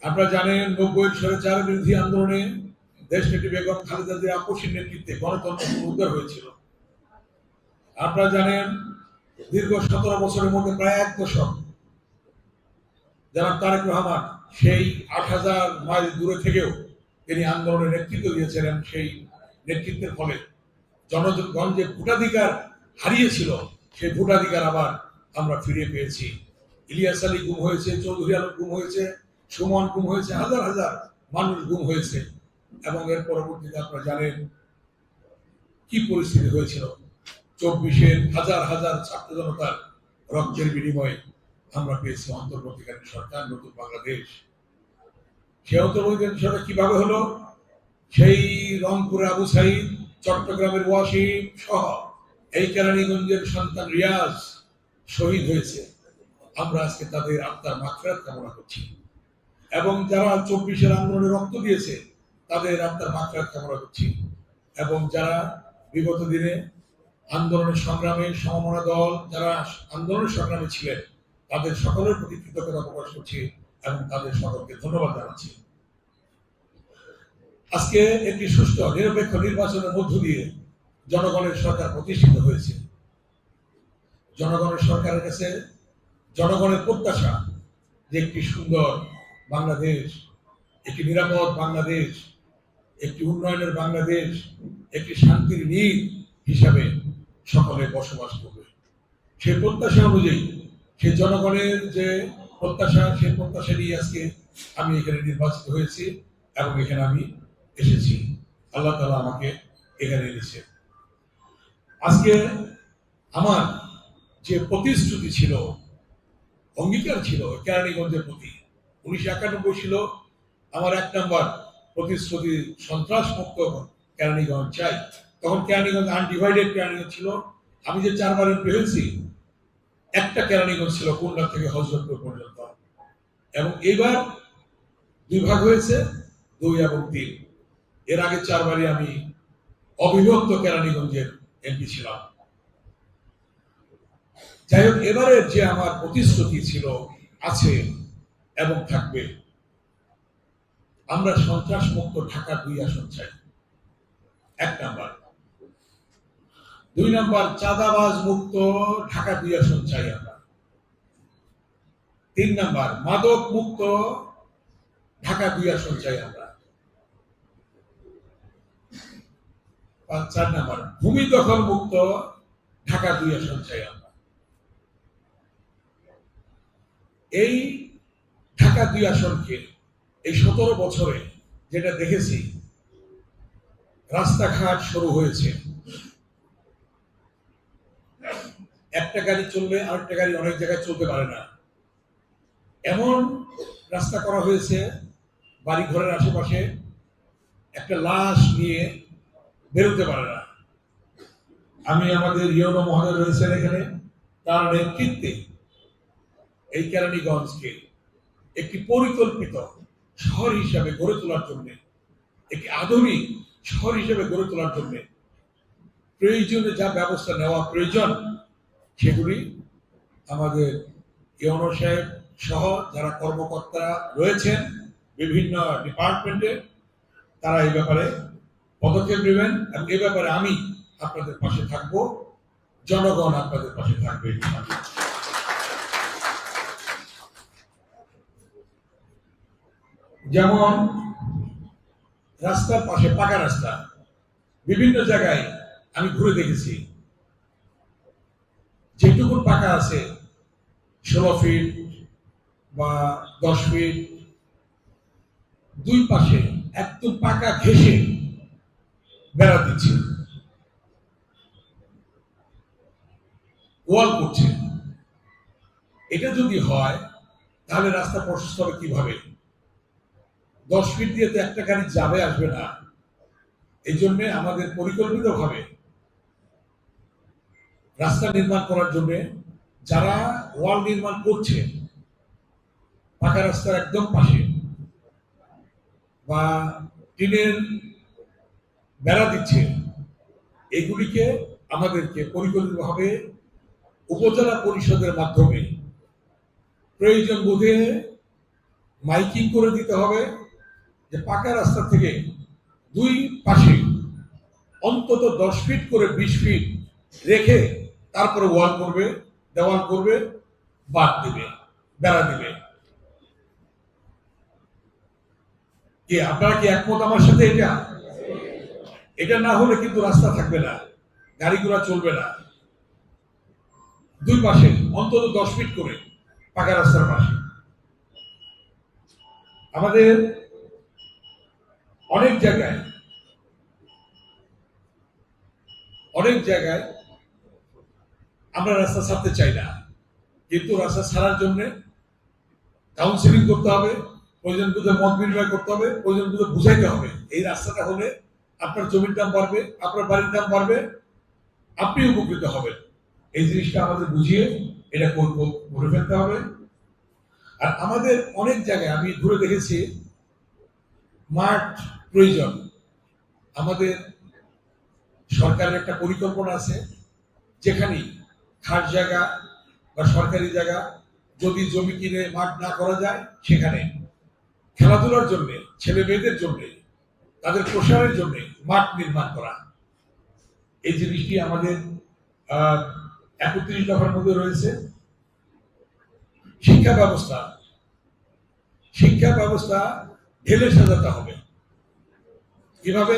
আপনারা জানেন 90-এর স্বৈরাচার বিরোধী আন্দোলনে দেশনেত্রী বেগম খালেদা জিয়ার আপসীর নেতৃত্বে গণতন্ত্র পুনরুদ্ধার হয়েছিল। আপনারা জানেন দীর্ঘ 17 বছরের মধ্যে প্রায় 1 দশক জনাব তারেক রহমান সেই 8,000 মাইল দূরে থেকেও তিনি আন্দোলনের নেতৃত্ব দিয়েছিলেন। সেই নেতৃত্বের ফলে জনগণ যে ভোটাধিকার হারিয়েছিল সেই ভোটাধিকার আবার আমরা ফিরে পেয়েছি। ইলিয়াস আলী গুম হয়েছে, চৌধুরী আলম গুম হয়েছে, সুমন গুম হয়েছে, হাজার হাজার মানুষ গুম হয়েছে। এবং এর পরবর্তীতে আপনারা জানেন কি পরিস্থিতি হয়েছিল। 24-এর হাজার হাজার ছাত্র জনতার রক্তের বিনিময়ে আমরা পেয়েছি অন্তর্বর্তীকালীন সরকার, নতুন বাংলাদেশ। সেই অন্তর্বর্তীকালীন সরকার কিভাবে হলো? সেই রংপুরের আবু সাইদ, চট্টগ্রামের ওয়াসিম সহ এই কেরানীগঞ্জের সন্তান রিয়াজ শহীদ হয়েছে। আমরা আজকে তাদের আত্মার মাগফিরাত কামনা করছি এবং যারা 24-এর আন্দোলনে রক্ত দিয়েছে তাদের আত্মার মাগফিরাত কামনা করছি এবং যারা বিগত দিনে আন্দোলনের সংগ্রামে সমমনা দল যারা আন্দোলনের সংগ্রামে ছিলেন তাদের সকলের প্রতি কৃতজ্ঞতা প্রকাশ করছি এবং তাদের সকলকে ধন্যবাদ জানাচ্ছি। আজকে একটি সুষ্ঠু নিরপেক্ষ নির্বাচনের মধ্য দিয়ে জনগণের সরকার প্রতিষ্ঠিত হয়েছে। জনগণের সরকারের কাছে জনগণের প্রত্যাশা যে একটি সুন্দর বাংলাদেশ, একটি নিরাপদ বাংলাদেশ, একটি উন্নয়নের বাংলাদেশ, একটি শান্তির নীড় হিসাবে সকলে বসবাস করবে। সেই প্রত্যাশা অনুযায়ী সেই জনগণের যে প্রত্যাশা, সেই প্রত্যাশা নিয়ে আজকে আমি এখানে নির্বাচিত হয়েছি এবং এখানে আমি এসেছি। আল্লাহ তাআলা আমাকে এখানে এনেছে। আজকে আমার যে প্রতিশ্রুতি ছিল, অঙ্গীকার ছিল কেরানীগঞ্জের প্রতি, 1991 ছিল আমার 1 নম্বর প্রতিশ্রুতি, সন্ত্রাস মুক্ত কেরানীগঞ্জ চাই। তখন কেরানীগঞ্জ আনডিভাইডেড কেরানীগঞ্জ ছিল। আমি যে 4বার এমপি হয়েছি, একটা কেরানীগঞ্জ ছিল খুলনা থেকে হযরতপুর পর্যন্ত, এবং এইবার 2 ভাগ হয়েছে, 2 এবং 3। এর আগে 4বারই আমি অবিভক্ত কেরানীগঞ্জের এমপি ছিলাম। যাই হোক, এবারের যে আমার প্রতিশ্রুতি ছিল, আছে এবং থাকবে, আমরা সন্ত্রাস মুক্ত ঢাকা 2 আসন চাই, 1 নাম্বার। 2 নাম্বার, চাঁদাবাজ মুক্ত ঢাকা 2 আসন চাই আমরা। 3 নাম্বার, মাদক মুক্ত ঢাকা 2 আসন চাই আমরা। 4 নাম্বার, ভূমি দখল মুক্ত ঢাকা 2 আসন চাই আমরা। এই ঢাকা 2 আসনকে এই 17 বছরে যেটা দেখেছি, রাস্তাঘাট শুরু হয়েছে, একটা গাড়ি চললে আরেকটা গাড়ি অনেক জায়গায় চলতে পারে না, এমন রাস্তা করা হয়েছে। বাড়ি ঘরের আশেপাশে একটা লাশ নিয়ে বেরোতে পারে না। আমি আমাদের ইউনো মহোদয় রয়েছেন এখানে, তার নেতৃত্বে এই কেরানীগঞ্জকে একটি পরিকল্পিত শহর হিসাবে গড়ে তোলার জন্য, একটি আধুনিক শহর হিসেবে গড়ে তোলার জন্য প্রয়োজনে যা ব্যবস্থা নেওয়া প্রয়োজন সেগুলি আমাদের ইউনো সাহেব সহ যারা কর্মকর্তারা রয়েছেন বিভিন্ন ডিপার্টমেন্টে, তারা এই ব্যাপারে পদক্ষেপ নেবেন এবং এই ব্যাপারে আমি আপনাদের পাশে থাকব, জনগণ আপনাদের পাশে থাকবে। যেমন রাস্তার পাশে পাকা রাস্তা বিভিন্ন জায়গায় আমি ঘুরে দেখেছি, যেটুকু পাকা আছে 16 ফিট বা 10 ফিট, 2 পাশে একদম পাকা ঘেঁষে বেড়া দিচ্ছে, ওয়াল করছে। এটা যদি হয় তাহলে রাস্তা প্রশস্ত হবে কিভাবে? 10 ফিট দিয়ে তো একটা গাড়ি যাবে আসবে না। এই জন্য আমাদের পরিকল্পিতভাবে রাস্তা নির্মাণ করার জন্য যারা ওয়াল নির্মাণ করছে পাকা রাস্তার একদম পাশে বা টিনের বেড়া দিচ্ছে, এগুলিকে আমাদেরকে পরিকল্পিতভাবে উপজেলা পরিষদের মাধ্যমে প্রয়োজন বোধে মাইকিং করে দিতে হবে যে পাকা রাস্তা থেকে দুই পাশে অন্তত 10 ফিট করে 20 ফিট রেখে তারপরে ওয়াল করবে, দেওয়াল করবে, বাদ দিবে, বেড়া দিবে। কি আপনারা কি একমত আমার সাথে? এটা না হলে কিন্তু রাস্তা থাকবে না, গাড়ি ঘোড়া চলবে না। দুই পাশে অন্তত 10 ফিট করে পাকা রাস্তার পাশে। আমাদের অনেক জায়গায় আমরা রাস্তা ছাড়তে চাই না, কিন্তু রাস্তা ছাড়ার জন্য কাউন্সিলিং করতে হবে, প্রয়োজন বুঝে মত বিনিময় করতে হবে, প্রয়োজন বুঝে বুঝাইতে হবে এই রাস্তাটা হলে আপনার জমির দাম বাড়বে, আপনার বাড়ির দাম বাড়বে, আপনি উপকৃত হবেন। এই জিনিসটা আমাদের বুঝিয়ে এটা করে ফেলতে হবে। আর আমাদের অনেক জায়গায় আমি ঘুরে দেখেছি মাঠ প্রয়োজন। আমাদের সরকারের একটা পরিকল্পনা আছে, যেখানে খাস জায়গা বা সরকারি জায়গা যদি জমি কিনে মাঠ না করা যায়, সেখানে খেলাধুলার জন্য, ছেলে মেয়েদের জন্য, তাদের প্রসারের জন্য মাঠ নির্মাণ করা। এই জিনিসটি আমাদের 31 দফার মধ্যে রয়েছে। শিক্ষা ব্যবস্থা ঢেলে সাজাতে হবে। কিভাবে?